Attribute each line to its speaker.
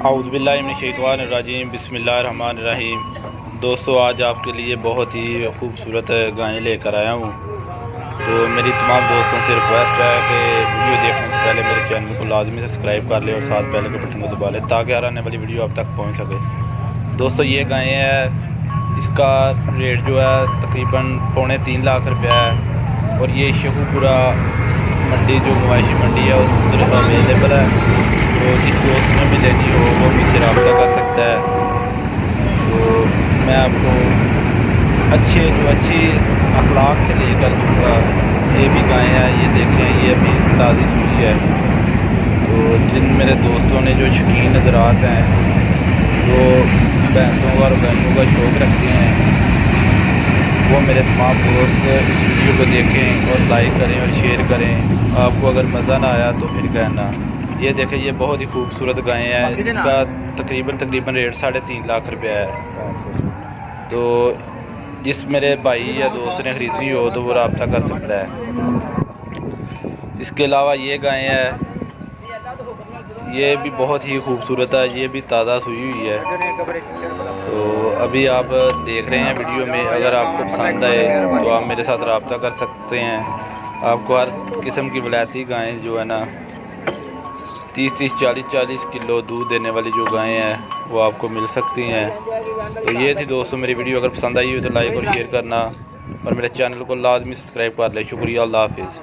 Speaker 1: औज़ुबिल्लाहिमिनश्शैतानिर्रजीम बिस्मिल्लाहिर्रहमानिर्रहीम। दोस्तों, आज आपके लिए बहुत ही खूबसूरत गायें लेकर आया हूँ। तो मेरी तमाम दोस्तों से रिक्वेस्ट है कि वीडियो देखने से पहले मेरे चैनल को लाजमी सब्सक्राइब कर लें और साथ बेल के बटन को दबा लें ताकि हर आने वाली वीडियो आप तक पहुँच सके। दोस्तों, ये गायें है, इसका रेट जो है तकरीबन 3.25 लाख रुपया है और ये शेखुपुरा मंडी जो मवाशी मंडी है उस पर अवेलेबल है। तो जिस दोस्त में भी लेनी हो वो मुझसे रब्ता कर सकता है। तो मैं आपको अच्छी अखलाक से लेकर दूँगा। ये भी गायें हैं, ये देखें, ये अभी ताज़ी हुई है। तो जिन मेरे दोस्तों ने जो शौकीन हज़रात हैं जो भैंसों और गायों का शौक़ रखते हैं वो मेरे तमाम दोस्त इस वीडियो को देखें और लाइक करें और शेयर करें। आपको अगर मज़ा ना आया तो फिर कहना। ये देखें, ये बहुत ही खूबसूरत गायें हैं, इसका तकरीबन रेट 3.5 लाख रुपया है। तो जिस मेरे भाई या दोस्त ने ख़रीदनी हो तो वो रब्ता कर सकता है। इसके अलावा ये गायें हैं, ये भी बहुत ही खूबसूरत है, ये भी ताज़ा सुई हुई है। तो अभी आप देख रहे हैं वीडियो में, अगर आपको पसंद आए तो आप मेरे साथ रब्ता कर सकते हैं। आपको हर किस्म की वलायती गायें जो है ना 30-30, 40-40 किलो दूध देने वाली जो गायें हैं वो आपको मिल सकती हैं। तो ये थी दोस्तों मेरी वीडियो। अगर पसंद आई हो तो लाइक और शेयर करना और मेरे चैनल को लाजमी सब्सक्राइब कर लें। शुक्रिया, अल्लाह हाफिज़।